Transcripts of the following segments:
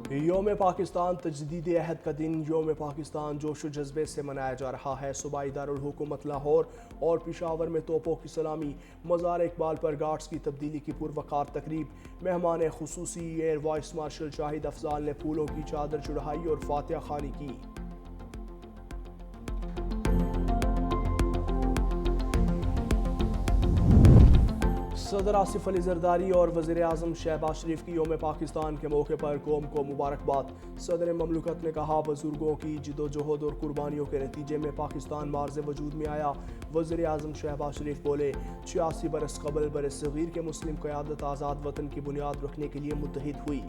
योम पाकिस्तान तजदीद अहद का दिन योम पाकिस्तान जोश व जज्बे से मनाया जा रहा है। सूबाई दारुल हुकूमत लाहौर और पिशावर में तोपों की सलामी, मज़ार इकबाल पर गार्ड्स की तब्दीली की पुरवकार तकरीब, मेहमान खुसूसी air vice marshal Shahid Afzal ने फूलों की चादर चढ़ाई और फातिहा खानी की। सदर आसिफ अली जरदारी और वज़ीर आज़म शहबाज शरीफ की योम पाकिस्तान के मौके पर कौम को मुबारकबाद। सदर ममलकत ने कहा, बुजुर्गों की जिदोजहद और कुर्बानियों के नतीजे में पाकिस्तान मार्ज़ वजूद में आया। वज़ीर आज़म शहबाज शरीफ बोले, 86 बरस कबल बरसग़ीर के मुस्लिम क़यादत आज़ाद वतन की बुनियाद रखने के लिए मुत्तहिद हुई।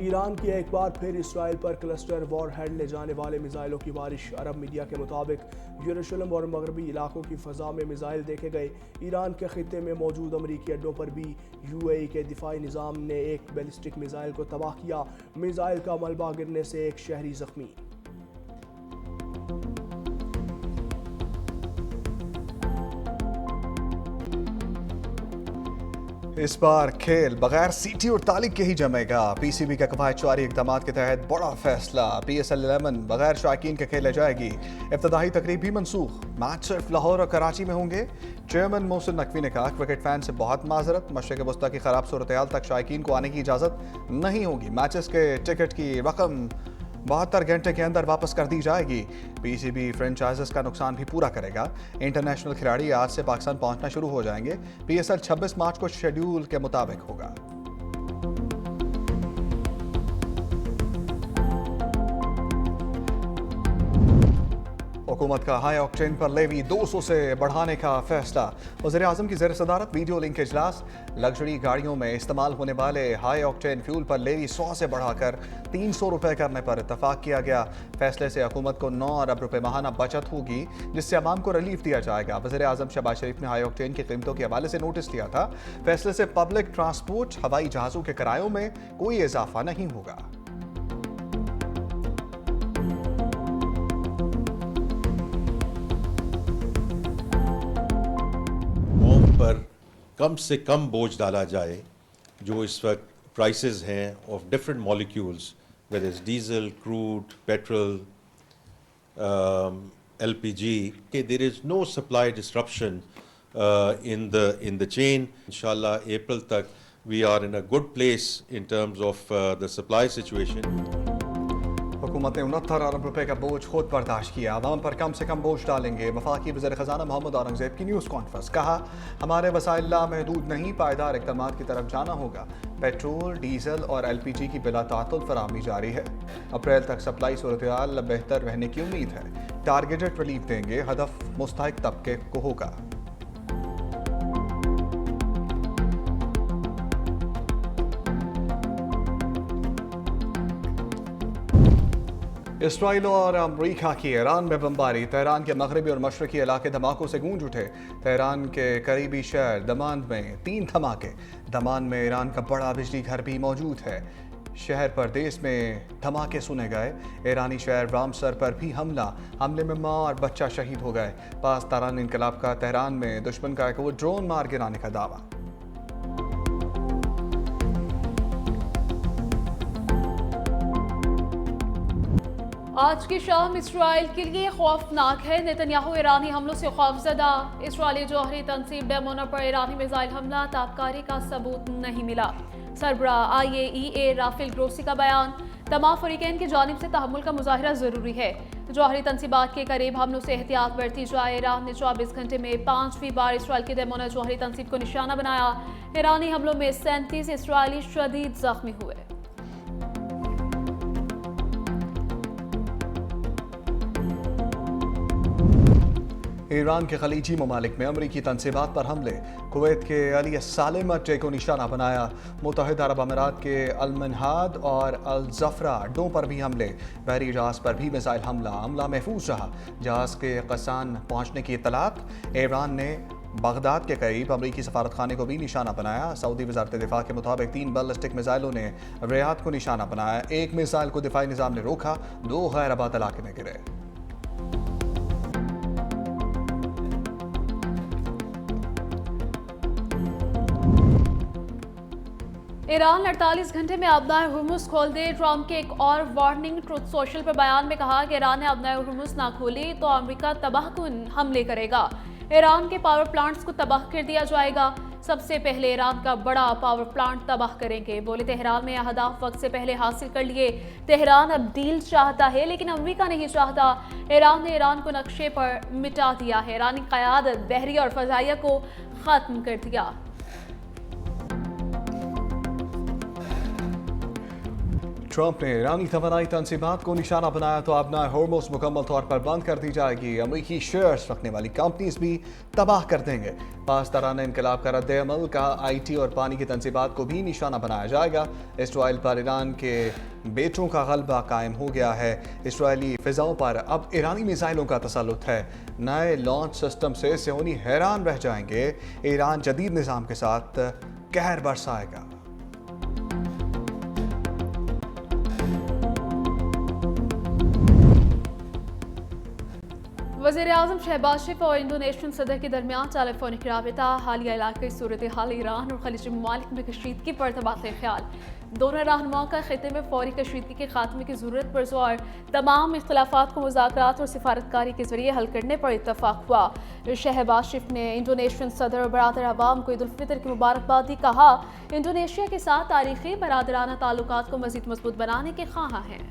ईरान की एक बार फिर इसराइल पर क्लस्टर वॉरहेड ले जाने वाले मिसाइलों की बारिश। अरब मीडिया के मुताबिक यरूशलेम और मगरबी इलाकों की फ़ज़ा में मिसाइल देखे गए। ईरान के खित्ते में मौजूद अमरीकी अड्डों पर भी UAE के दिफाई निज़ाम ने एक बैलिस्टिक मिसाइल को तबाह किया। मिसाइल का मलबा गिरने से एक शहरी ज़ख्मी। इस बार खेल बगैर सीटी और ताली के ही जमेगा। PCB के कवायद-शुमारी इक़दाम के तहत बड़ा फैसला, PSL 11 बगैर शायकीन के खेले जाएगी। इब्तदाई तकरीब भी मनसूख, मैच सिर्फ लाहौर और कराची में होंगे। चेयरमैन मोहसिन नकवी ने कहा, क्रिकेट फैन से बहुत माजरत, मशरिक़ वस्ता की खराब सूरत हाल तक शायकीन को आने की इजाज़त नहीं होगी। मैचेस के टिकट की रकम 72 घंटे के अंदर वापस कर दी जाएगी। PCB फ्रेंचाइजेस का नुकसान भी पूरा करेगा। इंटरनेशनल खिलाड़ी आज से पाकिस्तान पहुंचना शुरू हो जाएंगे। PSL 26 मार्च को शेड्यूल के मुताबिक होगा। हुकूमत का हाई ऑक्टेन पर लेवी 200 से बढ़ाने का फैसला। वज़ीर आज़म की ज़ेर सदारत वीडियो लिंक इजलास। लग्जरी गाड़ियों में इस्तेमाल होने वाले हाई ऑक्टेन फ्यूल पर लेवी 100 से बढ़ाकर 300 रुपये करने पर इतफाक़ किया गया। फैसले से हुकूमत को 9 अरब रुपये माहाना बचत होगी, जिससे अवाम को रिलीफ दिया जाएगा। वज़ीर आज़म शहबाज शरीफ ने हाई ऑक्टेन की कीमतों के हवाले से नोटिस लिया था। फैसले से पब्लिक ट्रांसपोर्ट, हवाई जहाज़ों के किरायों में कोई इजाफा नहीं होगा। पर कम से कम बोझ डाला जाए। जो इस वक्त प्राइसेस हैं of different molecules, whether is diesel, crude, petrol, LPG, there is no supply disruption in the chain. इंशाल्लाह अप्रैल तक we are in a good place in terms of the supply situation. हुकूमत ने 69 अरब रुपए का बोझ खुद बर्दाश्त किया, आवाम पर कम से कम बोझ डालेंगे। वफाकी वज़ीर ख़ज़ाना मोहम्मद औरंगज़ेब की न्यूज़ कॉन्फ्रेंस, कहा, हमारे वसाइल महदूद नहीं, पायदार इक़दामात की तरफ जाना होगा। पेट्रोल, डीजल और LPG की बिला तातुल फराहमी जारी है। अप्रैल तक सप्लाई सूरत हाल बेहतर रहने की उम्मीद है। टारगेटेड रिलीफ देंगे, हदफ मुस्तहिक तबके को होगा। इसराइल और अमरीका की ईरान में बमबारी। तेहरान के मगरबी और मशरकी इलाके धमाकों से गूंज उठे। तेहरान के करीबी शहर दमान में 3 धमाके। दमान में ईरान का बड़ा बिजली घर भी मौजूद है। शहर परदेश में धमाके सुने गए। ईरानी शहर रामसर पर भी हमले में माँ और बच्चा शहीद हो गए। पास तारान इनकलाब का तेहरान में दुश्मन का एक ड्रोन मार गिराने का दावा। आज की शाम इसराइल के लिए खौफनाक है। नेतन्याहू ईरानी हमलों से खौफजदा। इसराइली जौहरी तंसीब बेमोना पर ईरानी मिसाइल हमला, ताबकारी का सबूत नहीं मिला। सरबरा IAEA राफेल ग्रोसी का बयान, तमाम फरीकैन की जानिब से तहम्मुल का मुजाहिरा ज़रूरी है। जौहरी तंसीबात के करीब हमलों से एहतियात बरती जाए। ईरान ने 24 घंटे में 5वीं बार इसराइल की देमोना जौहरी तंसीब को निशाना बनाया। ईरानी हमलों में 37 इसराइली शदीद जख्मी हुए। ईरान के खलीजी ममालिक में अमरीकी तनसीबात पर हमले। कुवैत के अली सालेम अड्डे को निशाना बनाया। मुत्तहिदा अरब अमीरात के अल-मनहाद और अल-जफरा अड्डों पर भी हमले। बहरी जहाज़ पर भी मिसाइल हमला महफूज रहा। जहाज़ के कसान पहुँचने की इत्तलात। ईरान ने बगदाद के करीब अमरीकी सफारत खाने को भी निशाना बनाया। सऊदी वजारत दिफा के मुताबिक 3 बैलिस्टिक मिसाइलों ने रियाद को निशाना बनाया। एक मिसाइल को दिफाई निज़ाम ने रोका, 2 गैर आबाद इलाके में गिरे। ईरान 48 घंटे में अबनाए हुर्मुज खोल दे। ट्रंप के एक और वार्निंग। ट्रुथ सोशल पर बयान में कहा कि ईरान ने अबनाए हुर्मुज ना खोली तो अमेरिका तबाहकुन हमले करेगा। ईरान के पावर प्लांट्स को तबाह कर दिया जाएगा। सबसे पहले ईरान का बड़ा पावर प्लांट तबाह करेंगे। बोले तेहरान में अहदाफ वक्त से पहले हासिल कर लिए। तेहरान अब डील चाहता है लेकिन अमेरिका नहीं चाहता। ईरान ने ईरान को नक्शे पर मिटा दिया है। ईरानी क़यादत बहरी और फ़ज़ाइया को ख़त्म कर दिया। ट्रंप ने ईरानी तवानाई तंजीमात को निशाना बनाया तो अपना होर्मुज मुकम्मल तौर पर बंद कर दी जाएगी। अमरीकी शेयर्स रखने वाली कंपनीज भी तबाह कर देंगे। पासदाराना इनकलाब का रद्द अमल का IT और पानी की तंजीमात को भी निशाना बनाया जाएगा। इसराइल पर ईरान के बेटों का गलबा कायम हो गया है। इसराइली फिजाओं पर अब ईरानी मिसाइलों का तसल्लुत है। नए लॉन्च सिस्टम से सियोनी हैरान रह जाएंगे। ईरान जदीद निज़ाम के साथ कहर बरसाएगा। वज़ीर-ए-आज़म शहबाज शरीफ और इंडोनेशियन सदर के दरमियान टेलीफोनिक राबिता। हालिया इलाक़ाई सूरत हाल ईरान और खलीजी ममालिक में कशीदगी पर तबादला ख्याल। दोनों रहनुमाओं का खिते में फौरी कशीदगी के खात्मे की ज़रूरत पर जोर। तमाम इख्तलाफात को मुज़ाकरात और सिफारतकारी के जरिए हल करने पर इत्तफाक हुआ। शहबाज शरीफ ने इंडोनेशियन सदर और बरादर अवाम को ईद उल फितर की मुबारकबाद दी। कहा इंडोनेशिया के साथ तारीख़ी बरादराना ताल्लुकात को मज़ीद मजबूत बनाने के ख्वाहां हैं।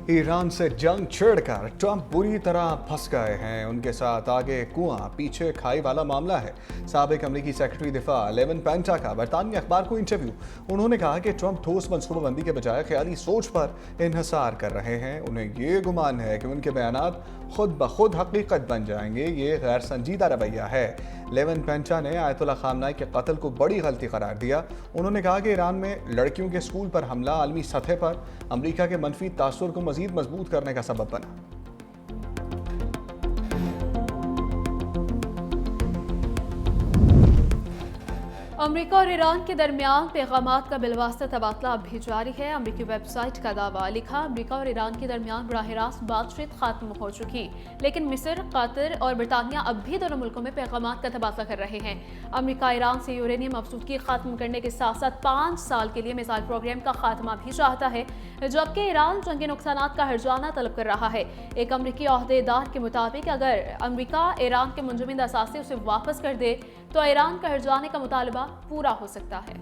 ईरान से जंग छेड़कर ट्रंप बुरी तरह फंस गए हैं। उनके साथ आगे कुआं पीछे खाई वाला मामला है। साबिक अमरीकी सेक्रेटरी दिफा लेवन पेंटा का बरतानिया अखबार को इंटरव्यू। उन्होंने कहा कि ट्रंप ठोस मनसूबाबंदी के बजाय ख्याली सोच पर इन्हिसार कर रहे हैं। उन्हें ये गुमान है कि उनके बयानात खुद ब खुद हकीकत बन जाएंगे। ये गैर संजीदा रवैया है। लेवन पेंटा ने आयतुल्ला खामनाई के कत्ल को बड़ी गलती करार दिया। उन्होंने कहा कि ईरान में लड़कियों के स्कूल पर हमला आलमी सतह पर अमरीका के मनफी तासुर को मजीद मजबूत करने का सबब बना। अमेरिका और ईरान के दरमियान पैगामात का बिलवास्ता तबादला अब भी जारी है। अमरीकी वेबसाइट का दावा। लिखा अमेरिका और ईरान के दरमियान बराह रास्त बातचीत खत्म हो चुकी, लेकिन मिस्र, कतर और बरतानिया अब भी दोनों मुल्कों में पैगामात का तबादला कर रहे हैं। अमेरिका ईरान से यूरेनियम अफसूदगी खत्म करने के साथ साथ 5 साल के लिए मिसाइल प्रोग्राम का खात्मा भी चाहता है, जबकि ईरान जंगी नुकसानात का हर्जाना तलब कर रहा है। एक अमरीकी अहदेदार के मुताबिक अगर अमरीका ईरान के मुंजमद असासे उसे वापस कर दे तो ईरान का हर्जाने का मुतालबा पूरा हो सकता है।